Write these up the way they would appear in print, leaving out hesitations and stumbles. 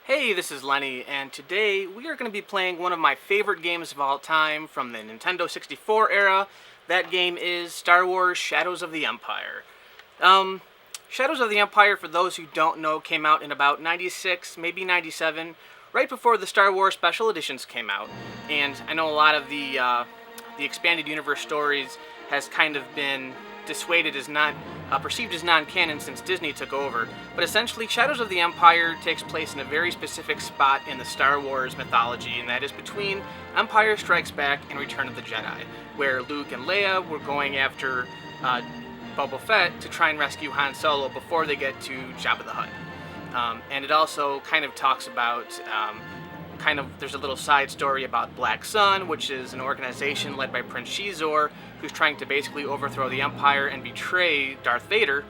Hey, this is Lenny, and today we are going to be playing one of my favorite games of all time from the Nintendo 64 era. That game is Star Wars Shadows of the Empire. Shadows of the Empire, for those who don't know, came out in about 96, maybe 97, right before the Star Wars Special Editions came out. And I know a lot of the expanded universe stories has kind of been dissuaded as not perceived as non-canon since Disney took over, but essentially Shadows of the Empire takes place in a very specific spot in the Star Wars mythology, and that is between Empire Strikes Back and Return of the Jedi, where Luke and Leia were going after Boba Fett to try and rescue Han Solo before they get to Jabba the Hutt. And it also kind of talks about there's a little side story about Black Sun, which is an organization led by Prince Shizor, who's trying to basically overthrow the Empire and betray Darth Vader.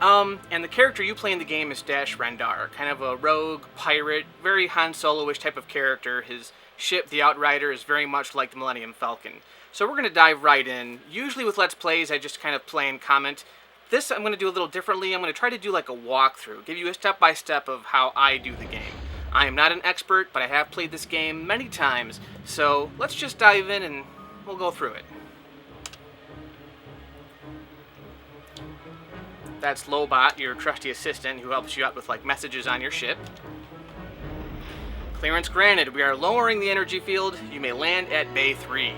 And the character you play in the game is Dash Rendar, kind of a rogue pirate, very Han Solo-ish type of character. His ship, the Outrider, is very much like the Millennium Falcon. So we're going to dive right in. Usually with Let's Plays, I just kind of play and comment. This I'm going to do a little differently. I'm going to try to do like a walkthrough, give you a step-by-step of how I do the game. I am not an expert, but I have played this game many times, so let's just dive in and we'll go through it. That's Lobot, your trusty assistant who helps you out with like messages on your ship. Clearance granted. We are lowering the energy field. You may land at Bay 3. And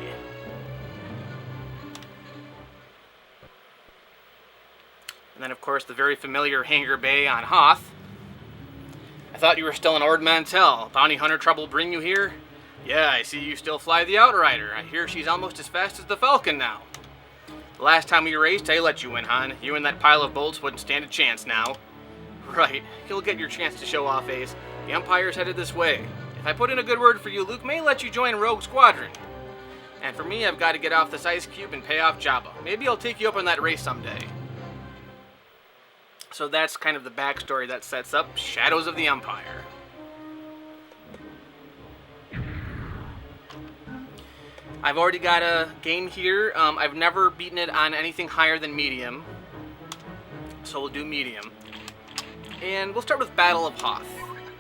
then of course the very familiar hangar bay on Hoth. I thought you were still an Ord Mantell. Bounty hunter trouble bring you here? Yeah, I see you still fly the Outrider. I hear she's almost as fast as the Falcon now. The last time we raced, I let you win, Han. You and that pile of bolts wouldn't stand a chance now. Right, you'll get your chance to show off, Ace. The Empire's headed this way. If I put in a good word for you, Luke may let you join Rogue Squadron. And for me, I've got to get off this ice cube and pay off Jabba. Maybe I'll take you up on that race someday. So that's kind of the backstory that sets up Shadows of the Empire. I've already got a game here. I've never beaten it on anything higher than medium, so we'll do medium. And we'll start with Battle of Horh.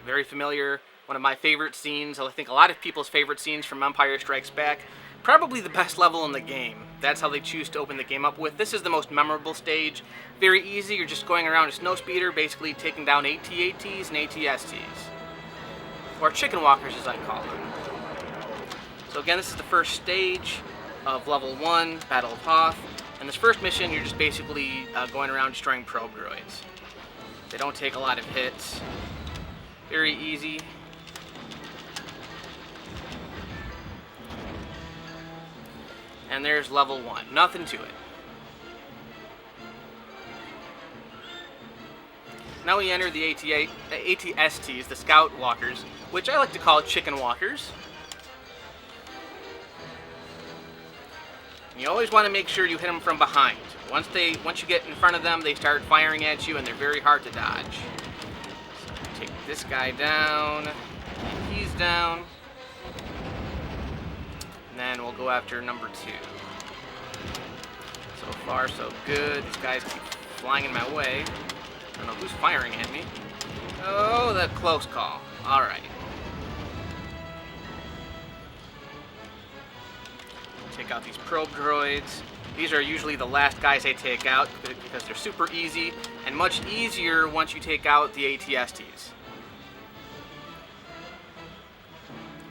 Very familiar, one of my favorite scenes. I think a lot of people's favorite scenes from Empire Strikes Back. Probably the best level in the game. That's how they choose to open the game up with. This is the most memorable stage. Very easy. You're just going around a snowspeeder, basically taking down AT-ATs and AT-STs. Or chicken walkers, as I call them. So again, this is the first stage of level 1, Battle of Hoth. And this first mission, you're just basically going around destroying probe droids. They don't take a lot of hits. Very easy. And there's level 1. Nothing to it. Now we enter the AT-STs, the Scout Walkers, which I like to call chicken walkers. And you always want to make sure you hit them from behind. Once you get in front of them, they start firing at you, and they're very hard to dodge. So take this guy down. And he's down. And then we'll go after number 2. So far, so good. These guys keep flying in my way. I don't know who's firing at me. Oh, that close call. Alright. Take out these probe droids. These are usually the last guys I take out because they're super easy and much easier once you take out the AT-STs.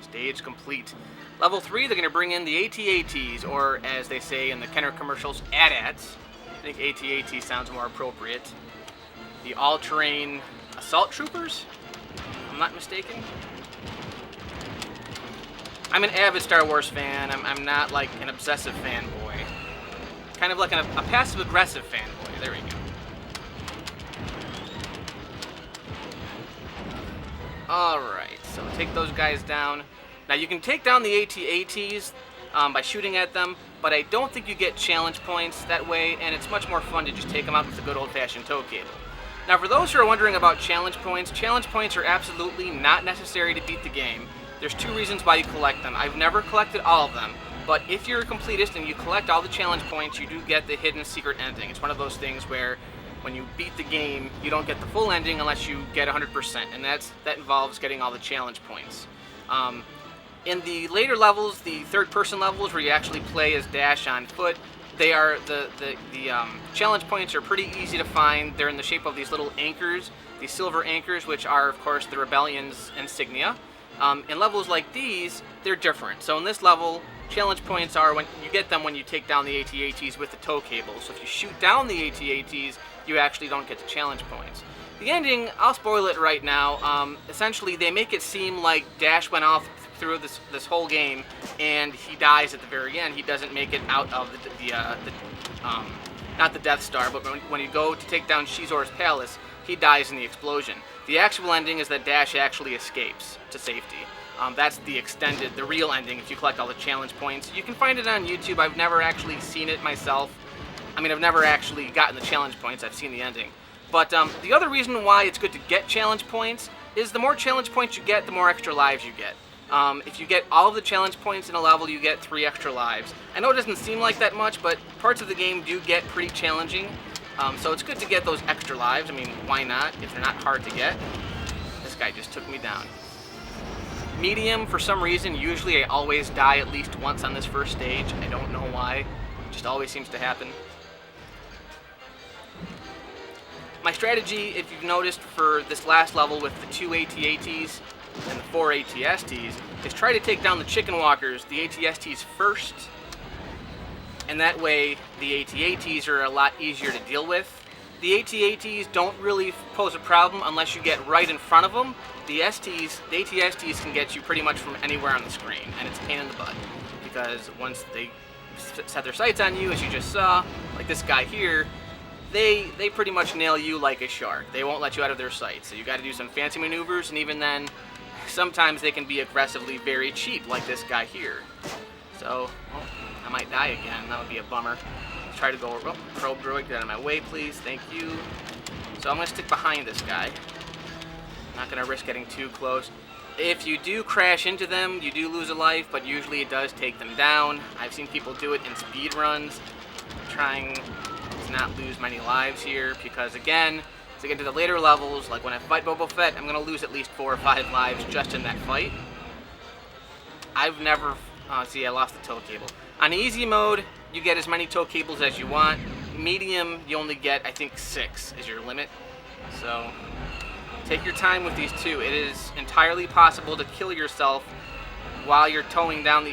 Stage complete. Level 3, they're going to bring in the AT-ATs, or as they say in the Kenner commercials, AT-ATs. I think AT-AT sounds more appropriate. The all-terrain assault troopers, if I'm not mistaken. I'm an avid Star Wars fan. I'm not like an obsessive fanboy. Kind of like a passive-aggressive fanboy. There we go. Alright, so take those guys down. Now you can take down the AT-ATs by shooting at them, but I don't think you get challenge points that way, and it's much more fun to just take them out with a good old-fashioned tow cable. Now for those who are wondering about challenge points are absolutely not necessary to beat the game. There's 2 reasons why you collect them. I've never collected all of them, but if you're a completist and you collect all the challenge points, you do get the hidden secret ending. It's one of those things where when you beat the game, you don't get the full ending unless you get 100%, and that involves getting all the challenge points. In the later levels, the third-person levels where you actually play as Dash on foot, they are the challenge points are pretty easy to find. They're in the shape of these little anchors, these silver anchors, which are, of course, the Rebellion's insignia. In levels like these, they're different. So in this level, challenge points are when you get them when you take down the AT-ATs with the tow cable. So if you shoot down the AT-ATs, you actually don't get the challenge points. The ending, I'll spoil it right now. Essentially, they make it seem like Dash went off through this whole game and he dies at the very end. He doesn't make it out of not the Death Star, but when you go to take down Shizor's palace, he dies in the explosion. The actual ending is that Dash actually escapes to safety. That's the real ending if you collect all the challenge points. You can find it on YouTube. I've never actually seen it myself. I mean, I've never actually gotten the challenge points. I've seen the ending. But the other reason why it's good to get challenge points is the more challenge points you get, the more extra lives you get. If you get all of the challenge points in a level, you get 3 extra lives. I know it doesn't seem like that much, but parts of the game do get pretty challenging. So it's good to get those extra lives. I mean, why not, if they're not hard to get? This guy just took me down. Medium, for some reason, usually I always die at least once on this first stage. I don't know why. It just always seems to happen. My strategy, if you've noticed, for this last level with the 2 AT-ATs and the 4 AT-STs, is try to take down the Chicken Walkers, the AT-STs first, and that way the AT-ATs are a lot easier to deal with. The AT-ATs don't really pose a problem unless you get right in front of them. The AT-STs can get you pretty much from anywhere on the screen, and it's a pain in the butt, because once they set their sights on you, as you just saw, like this guy here, they pretty much nail you like a shark. They won't let you out of their sight, so you got to do some fancy maneuvers, and even then, sometimes they can be aggressively very cheap, like this guy here. So, well, I might die again. That would be a bummer. Try to go, Probe Droid, get out of my way, please. Thank you. So I'm going to stick behind this guy. Not going to risk getting too close. If you do crash into them, you do lose a life, but usually it does take them down. I've seen people do it in speed runs, trying to not lose many lives here, because again, as I get to the later levels, like when I fight Boba Fett, I'm going to lose at least 4 or 5 lives just in that fight. I've never... see, I lost the tow cable. On easy mode, you get as many tow cables as you want. Medium, you only get, I think, 6 is your limit. So, take your time with these two. It is entirely possible to kill yourself while you're towing down the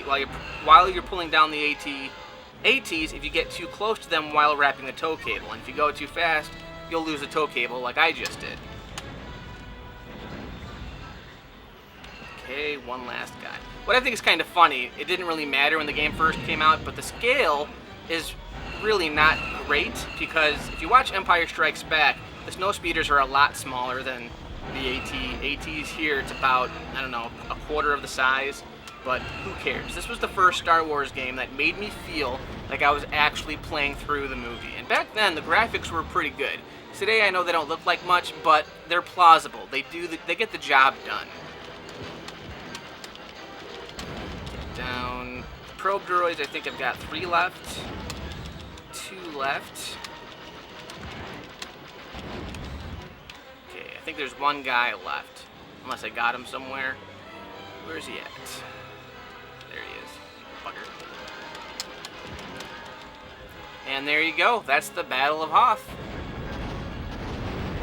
while you're pulling down the AT-ATs if you get too close to them while wrapping the tow cable. And if you go too fast, you'll lose the tow cable like I just did. Okay, one last guy. What I think is kind of funny, it didn't really matter when the game first came out, but the scale is really not great, because if you watch Empire Strikes Back, the snowspeeders are a lot smaller than the AT-ATs here. It's about, I don't know, a quarter of the size, but who cares? This was the first Star Wars game that made me feel like I was actually playing through the movie. And back then, the graphics were pretty good. Today, I know they don't look like much, but they're plausible. They get the job done. Down. Probe Droids, I think I've got 3 left. 2 left. Okay, I think there's 1 guy left. Unless I got him somewhere. Where's he at? There he is. Bugger. And there you go. That's the Battle of Hoth.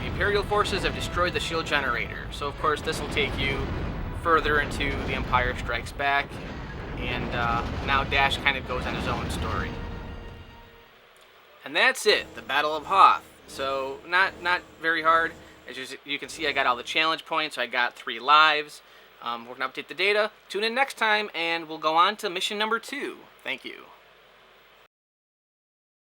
The Imperial forces have destroyed the shield generator. So, of course, this will take you further into The Empire Strikes Back. And now Dash kind of goes on his own story. And that's it, the Battle of Hoth. So, not very hard. As you can see, I got all the challenge points, so I got 3 lives. We're going to update the data. Tune in next time, and we'll go on to mission number 2. Thank you.